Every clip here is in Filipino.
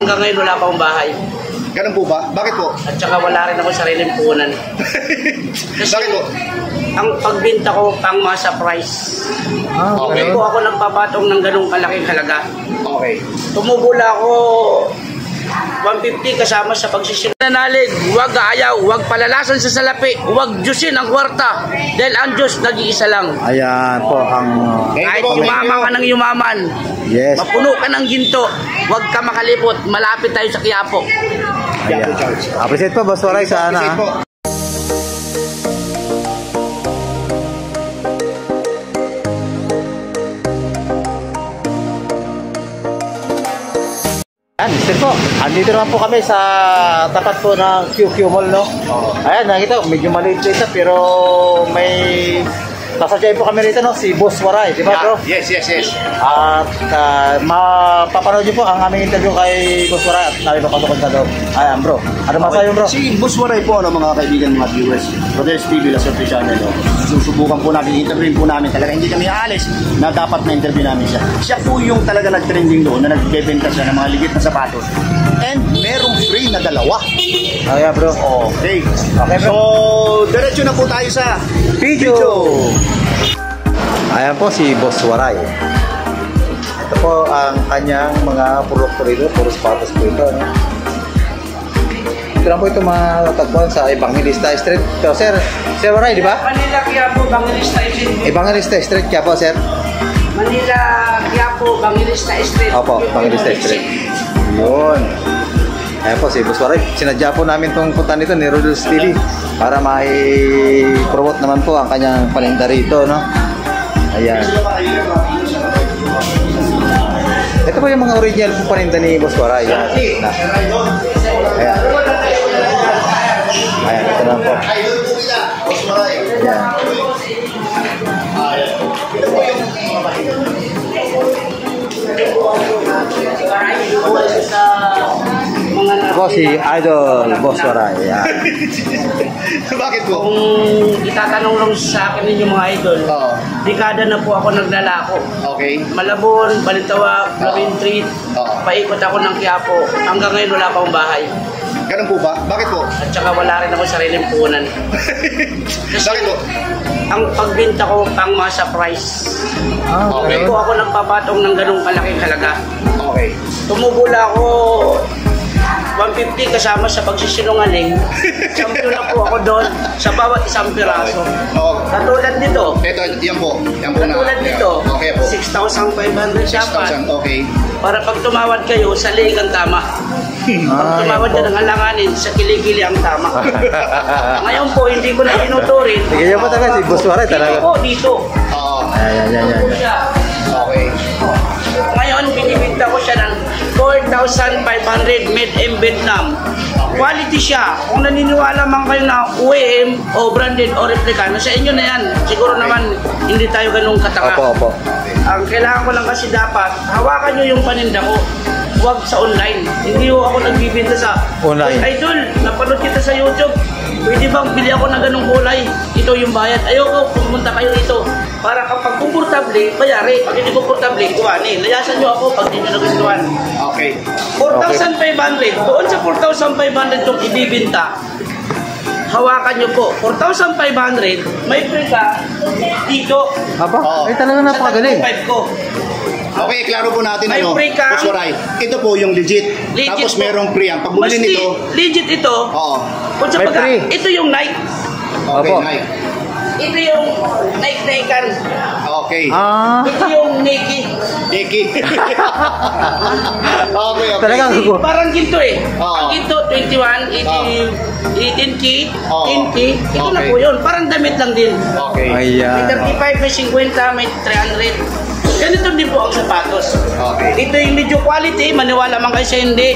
Hanggang ngayon wala pa akong bahay. Ganun po ba? Bakit po? At saka wala rin ako sariling puhunan. Bakit po? Ang pagbinta ko pang masa price. Okay. Hindi po ako nagpapatong ng ganung kalaking halaga. Okay. Tumubula ako 150 kasama sa pagsisimula. Nanalig, huwag ayaw, huwag palalasan sa salapi, huwag Diyosin ang kwarta. Dahil ang Diyos nag-iisa lang. Ayan po ang... Kahit yumaman ka ng yumaman, Yes. mapuno ka ng ginto, huwag ka makalipot, malapit tayo sa Quiapo. Ayan. Appreciate po, Boss Waray, sana. Appreciate po. Ayan, Mr. po, andito naman po kami sa tapat po ng QQ Mall, no? Ayan, nakita, medyo maliit-liit na, pero may sasadyain po kami rito, no? Si Boss Waray, di ba, bro? Yes. At mapapanood nyo po ang aming interview kay Boss Waray at namin papasokon sa loob. Ayan, bro. Ano masayo, bro? Si Boss Waray po, mga kaibigan, mga viewers, Rodel's TV, La Sorte Channel, susubukan po namin, interviewin po namin talaga. Hindi kami aalis na dapat na-interview namin siya. Siya po yung talaga nag-trending doon na nagbebenta siya ng mga ligit na sapatos. And merong free na dalawa. Ayan, bro. Okay. Okay, bro. So, diretso na po tayo sa Video! Ayan po si Boss Waray. Ito po ang kanyang mga produkto rito, puro sapatos po ito, no? Ito lang po ito matagpuan sa Evangelista Street. So, Sir Waray, di ba? Manila, Quiapo, Evangelista Street. Evangelista Street kaya po, Sir? Manila, Quiapo, Evangelista Street. Opo, Evangelista Street. Yun. Ayan po si Boss Waray. Sinadya po namin itong punta nito ni Rodel's TV para mai-promote naman po ang kanyang paninda rito, no? Ayan. Ito po yung mga original po paninda ni Boss Waray. Ayan. Ayan. Ayan, ito lang po. Ako si Idol Boss Waray. Bakit po? Kung itatanong lang sa akin ninyo mga idol, dekada na po ako naglalako. Okay. Malabon, Balintawak, Lavin Street, paikot ako ng Quiapo. Hanggang ngayon wala pa akong bahay. Ganun po ba? Bakit po? At saka wala rin ako sariling puhunan. Bakit po? Ang pagbinta ko pang masa price. Okay. Hindi po ako nagpapatong ng ganung kalaking halaga. Okay. Tumubula ako 150 kasama sa pagsisinungaling. Champion na po ako doon sa bawat isang piraso. Katulad nito. Ito, yan po. Yan po na. Katulad nito. Okay po. 6,500 dapat. 6,000, okay. Para pag tumawad kayo, sa leeg ang tama. Pag tumawad ka ng alanganin, sa kilikili ang tama. Ngayon po, hindi ko na inuturin. Sige niyo po talaga si Boss Waray talaga. Dito po, dito. Ayan. Okay. Ngayon, binibinta ko siya ng 4,500 made in Vietnam. Quality siya. Kung naniniwala man kayo na OEM o branded o replica, sa inyo na yan. Siguro naman, hindi tayo ganun katanga. Opo. Ang kailangan ko lang kasi dapat, hawakan nyo yung paninda ko. Huwag sa online. Hindi ko ako nagbibinta sa online. Idol, napanood kita sa YouTube. Pwede bang bili ako ng ganung kulay? Ito yung bayad. Ayoko, pumunta kayo dito. Para kapag komportable, bayari. Pag hindi komportable, kuhanin. Layasan nyo ako pag hindi nyo nagustuhan. Okay. 4,500. Doon sa 4,500 itong ibibinta. Hawakan nyo po. 4,500. May free ka dito. Aba, ay talaga napakagaling. Sa 35 ko. Okay, klaro po natin May free ka. Boss Waray. Ito po yung legit. Tapos Po. merong free. Ang pag bumili nito. Legit ito. Kung sa May free. ito yung Nike. Okay, Opo. Nike. Ito yung Nike Nike. Okay. Ito yung Nike. Nike. Okay. Talagang Parang ginto eh. Oo. Ang ginto, 21, 18K, 10K. Ito na Okay. po yun. Parang damit lang din. Okay. May Ayan. 35, may 50, may 300. Ganito din po ang sapatos. Okay. Ito yung medyo quality. Maniwala man kayo sa hindi.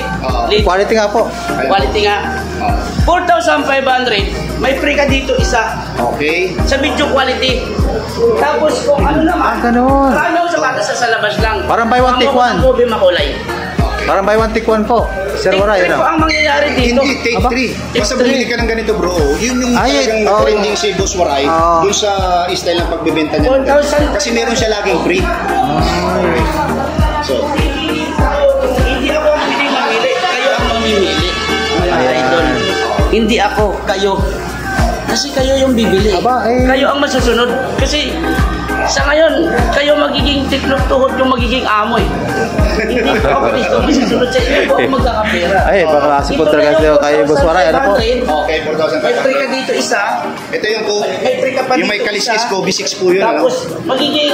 Quality nga po. Quality nga. 4,500. May free ka dito isa. Okay. Sa video quality. Tapos kung ano naman. Ganun. Ano sa sapatos sa labas lang. Parang buy one, take one. Ang movie makulay. Parang buy one, take one po. Sir Waray, Take 3 ano? po ang mangyayari dito. Hindi, take Aba, 3. take Basta three. bumili ka ng ganito, bro. Yun yung Ay, talagang trending si Boss Waray dun sa style ng pagbebenta niya. 1,000. Kasi meron siya laging free. So, Hindi ako ang piling mamili. Hindi ako, kayo. Kasi kayo yung bibili. Aba, eh. Kayo ang masusunod. Kasi sa ngayon, kayo magiging tiklop tuhod yung magiging amo eh. Hindi po ako dito masusunod sa inyo po ako magkakapera. Ay, baka masipot talaga sa'yo kay Boss Waray. Ano po? Okay, 4,500. May free ka dito isa. Ito yung ko, May free ka pa yung may dito kaliskis isa. ko, B6 po yun. Ano? Tapos magiging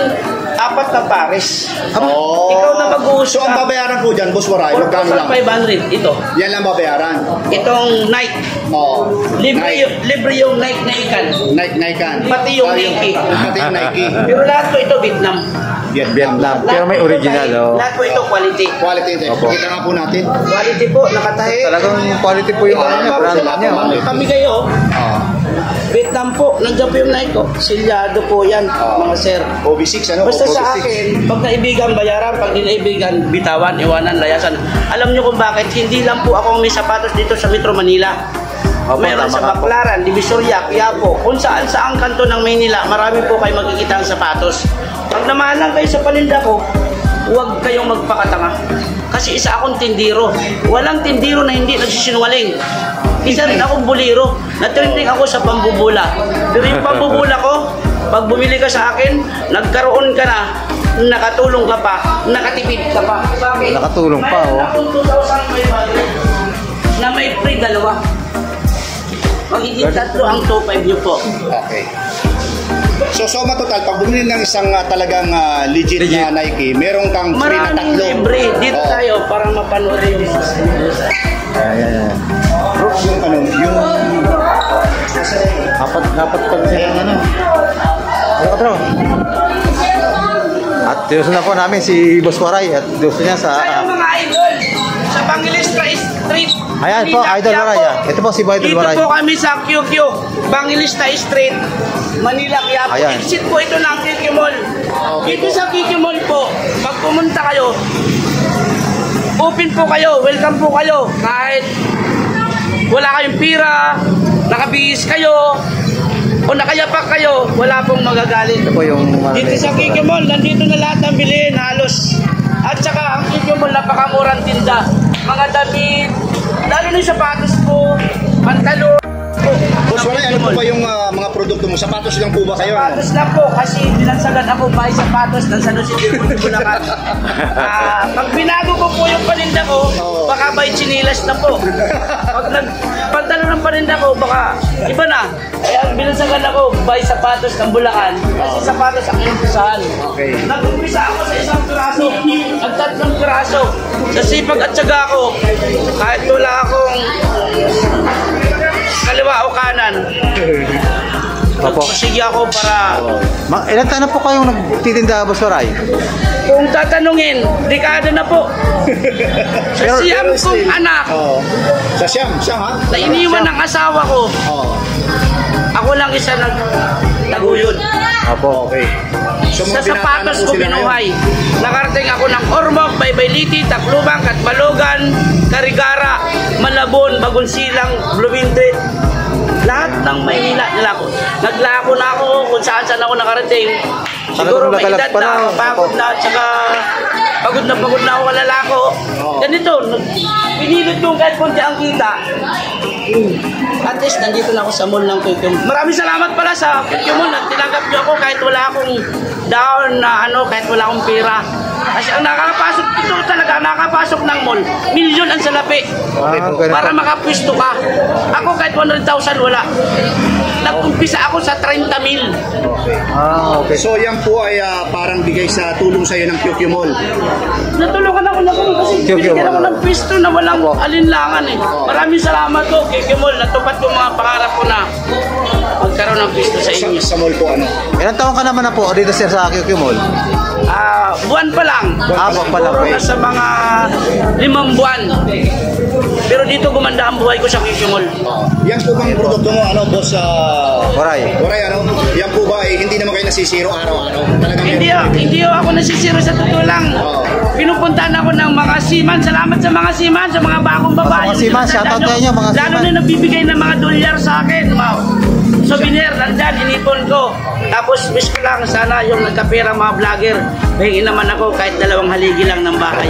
4 na pares. Oh. Ikaw na mag-uusap. So ang babayaran ko dyan, Boss Waray, magkano lang? 4,500 ito. Yan lang babayaran. Itong night. Oh. Libre yung night na ikan. Nike kan. Pati yung Nike. Pati yung Nike. Pero lahat po ito Vietnam. Vietnam. Pero may Lahat po ito original, tayo- oh. Lahat po ito quality. Quality ito. Opo. Kita nga po natin. Quality po, nakatahi. Talagang quality po yung ano niya, brand niya. Kami kayo, Oh. Vietnam po, nandiyan po yung Nike ko. Silyado po yan, mga sir. OB6 ano? Basta sa OB6. akin, pag naibigan, bayaran. Pag di naibigan, bitawan, iwanan, layasan. Alam niyo kung bakit, hindi lang po akong may sapatos dito sa Metro Manila. Opo, Meron tama sa ka po. Baclaran, Divisoria, Quiapo, kung saan saang kanto ng Maynila, marami po kayo makikita ang sapatos. Pag namahalan kayo sa paninda ko, huwag kayong magpakatanga. Kasi isa akong tindiro. Walang tindiro na hindi nagsisinungaling. Isa rin akong buliro. Natrending ako sa pambubula. Pero yung pambubula ko, pag bumili ka sa akin, nagkaroon ka na, nakatulong ka pa, nakatipid ka pa. Bakit? Nakatulong pa, oh. Mayroon akong 2,500 na may free dalawa. Magiging 3 ang 2,500 niyo po. Okay. So, soma total, pag bumili ng isang talagang legit na Nike, meron kang free na Maraming tatlo. libre. Dito Oo. tayo para mapanood yung Ayan. Yung ano, yung... Dapat pa kasi yung ano. Ano ka, bro? At gusto na po namin si Boss Waray at gusto niya sa... Tayo mga idol sa Bangilista Street. Ayan po, Manila, Idol Waray. Quiapo. Ito po si Idol Dito Waray. po kami sa QQ, Bangilista Street, Manila, Quiapo. Ayan. Exit po ito ng QQ Mall. Dito sa QQ Mall po, pag pumunta kayo, open po kayo, welcome po kayo. Kahit wala kayong pira, nakabihis kayo, o nakayapak kayo, wala pong magagalit. Ito po yung... Dito sa Kikyo Mall, nandito na lahat ng bilihin, halos. At saka ang Kikyo Mall, napakamurang tinda. Mga damit, lalo na yung sapatos po, pantalon. Boss Waray, ano po ba yung mga produkto mo? Sapatos lang po ba kayo? Ano? Sapatos lang po, kasi binansagan ako buy sapatos ng San Jose del Monte, Bulacan. Pag binago ko po yung paninda ko, baka buy chinilas na po. Pag nagpantalo ng paninda ko, baka iba na. Kaya binansagan ako buy sapatos ng Bulacan, kasi sapatos ang umpisahan. Okay. Nag-umpisa ako sa isang piraso, at 3 piraso. Sa sipag at syaga ko, kahit wala akong kaliwa o kanan, Opo. nagpasigi ako para Ilan taon na po kayong nagtitinda, Boss Waray? kung tatanungin, dekada na po. Sa Pero- siyam kong anak Oo. Sa Siyam ha? na iniwan ng asawa ko, Oo. ako lang isa nagtaguyod. Opo. Okay. So, Sa mga binataan sapatos na po ko sila binuhay. Nakarating ako ng Ormoc, Baybayliti, Tacloban, Catbalogan, Carigara, Malabon, Bagonsilang, Bloomingtreet. Lahat ng Maynila nilako. Naglako na ako kung saan ako nakarating. Siguro may Talagang edad nagalak pa na, na. pagod na, tsaka pagod na ako kalalako. Ganito, pinilot kong kahit konti ang kita. At least nandito na ako sa mall ng QQ. Maraming salamat pala sa QQ Mall na tinanggap niyo ako kahit wala akong down na kahit wala akong pera. Kasi ang nakakapasok dito talaga, nakakapasok ng mall, milyon ang salapi. Para makapwisto ka. Ako kahit 100,000 wala. Nag-umpisa ako sa 30,000. Okay. So yan po ay parang bigay sa tulong sa iyo ng QQ Mall. Natulungan ako na kasi QQ binigyan ako Mall. ng pwesto na walang alinlangan eh. Maraming salamat po, QQ Mall. Natupad ko mga pangarap ko na magkaroon ng pwesto sa inyo. Sa mall po ano? Ilan taon ka naman na po dito sir sa QQ Mall? Buwan pa lang. Buwan pa lang, Siguro eh. nasa mga 5 buwan. Pero dito gumanda ang buhay ko sa QQ Mall. Yan po bang produkto mo boss Waray. Waray yan po ba hindi naman kayo nasisiro araw-araw? Talagang Hindi ako nasisiro sa totoo lang. Pinupuntahan ako ng mga seaman. Salamat sa mga seaman, sa mga bagong babae. Mga seaman, shoutout kayo, mga Lalo seaman. na nagbibigay ng mga dolyar sa akin. Wow. souvenir, nandyan, inipon ko. Tapos, wish ko lang, sana yung nagkapera mga vlogger, hingin naman ako kahit 2 haligi lang ng bahay.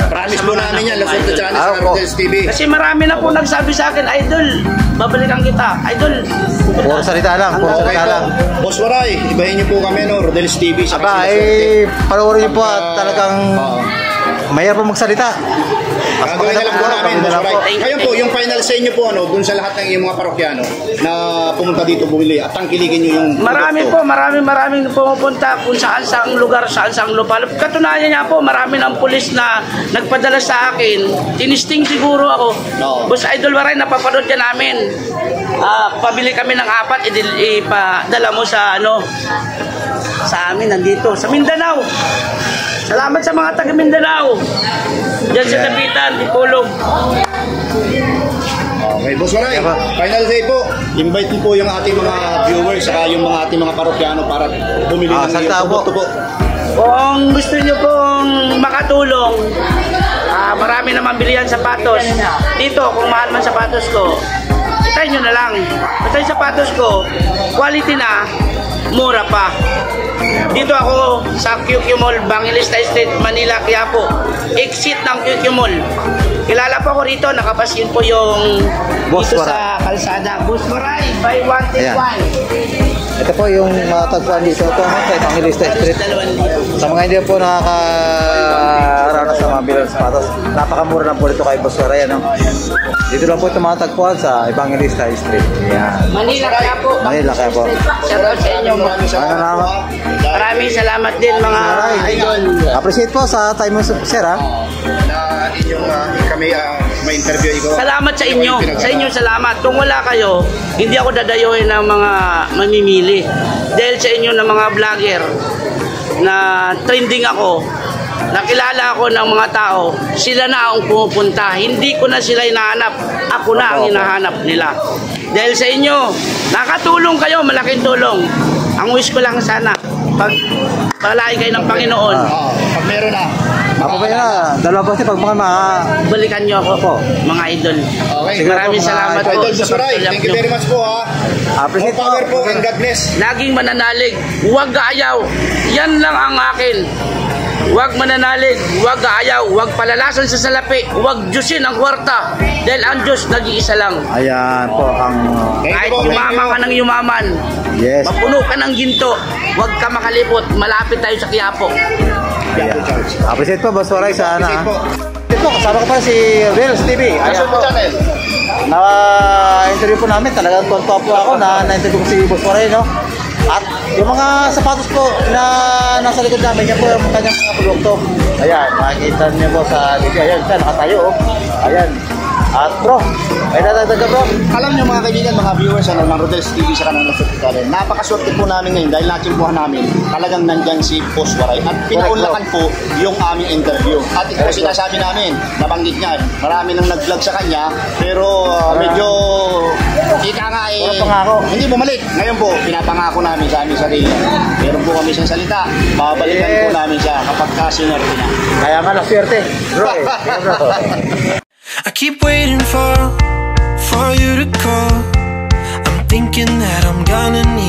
Promise po namin yan, Lasot the Channel Ah, sa po. Rodel's TV. Kasi marami na po nagsabi sa akin, Idol, babalikan kita. Idol, Puro salita lang, puro Okay salita po. lang. Boss Waray, ibahin niyo po kami, no? Rodel's TV. sa Aba, panoorin niyo po at talagang mahirap po magsalita. Mas Gagawin na lang po namin, Boss lang po. Waray. Ngayon po, yung final say niyo po, ano, dun sa lahat ng iyong mga parokyano na pumunta dito bumili at tangkiligin niyo yung marami produkto. po, maraming pumupunta kung saan saang lugar, saan saang lupa. Katunayan niya po, marami ng pulis na nagpadala sa akin. Tinisting siguro ako. No. Boss Idol Waray, napapanood ka namin. Pabili kami ng 4, ipadala mo sa sa amin, nandito, sa Mindanao. Salamat sa mga taga Mindanao. Diyan sa Dapitan, Ipulog. Okay, Boss Waray, Yeah, po. final say po. Invite niyo po yung ating mga viewers saka yung mga ating mga parokyano para bumili ng salita iyong po. produkto po. Kung gusto nyo pong makatulong, marami naman bilihan sapatos. Dito, kung mahal man sapatos ko, itay nyo na lang. Basta yung sapatos ko, quality na, mura pa. Dito ako sa QQ Mall, Bangilista Street, Manila, Quiapo. Exit ng QQ Mall. Kilala po ako rito, nakapasin po yung Boss dito Waray. sa kalsada. Boss Waray, buy one, take Ayan. one. Ito po yung matagpuan dito po sa Evangelista Street. 2,000. Sa mga hindi po nakakaranas sa mga bilang sapatos, napakamura na po dito kay Boss Waray, ano? Dito lang po ito matagpuan sa Evangelista Street. Yan. Manila, Quiapo. Manila, kaya po. Shout out sa inyo. Maraming salamat Ano po, naman? ha. Maraming salamat din mga idol. Appreciate po sa time mo, sir, ha? Na inyong kami ma-interview ikaw. Salamat sa inyo. Sa inyo salamat. Kung wala kayo, hindi ako dadayuhin ng mga mamimili. Dahil sa inyo ng mga vlogger na trending ako, nakilala ako ng mga tao, sila na ang pumupunta. Hindi ko na sila hinahanap. Ako na ang hinahanap nila. Dahil sa inyo, nakatulong kayo, malaking tulong. Ang wish ko lang sana, pag palagi kayo ng Panginoon, Pag meron na. Ako ba yun, dalawa po siya pag mga balikan nyo ako po, mga idol. Okay. Sige. Maraming po, mga salamat po. Idol Boss Waray, thank you very much po, ha. appreciate More power po and God bless. Laging mananalig, huwag gaayaw. Yan lang ang akin. Huwag mananalig, huwag gaayaw, huwag palalason sa salapi, huwag Diyosin ang kwarta. Dahil ang Diyos nag-iisa lang. Ayan po ang Kahit yumaman ka ng yumaman, yes. mapuno ka ng ginto, huwag ka makalipot, malapit tayo sa Quiapo. Ayan. Appreciate po, Boss Waray, sa Appreciate po. Ito po, kasama ko pa si Reels TV. Ayan Lasot po. the Channel. Na-interview po namin, talagang tuwa po ako na na-interview ko si Boss Waray, no? At yung mga sapatos po na nasa likod namin, yan po yung kanyang mga produkto. Ayan, makikita niyo po sa video. Ayan, siya, nakatayo, oh. Ayan. At bro, may dadagdag ka, bro. Alam niyo mga kaibigan, mga viewers ng Rodel's TV sa kanang Lasot the Channel, napakaswerte po namin ngayon dahil natsimpuhan namin talagang nandyan si Boss Waray at pinaunlakan po yung aming interview. At ito po sinasabi namin, nabanggit niya, marami nang nag-vlog sa kanya pero medyo ika nga Walang pangako. hindi bumalik. Ngayon po, pinapangako namin sa aming sarili. Meron po kami siyang salita, babalikan po namin siya kapag kasinerte na. Kaya nga naswerte, bro. Ayan, bro. I keep waiting for you to call. I'm thinking that I'm gonna need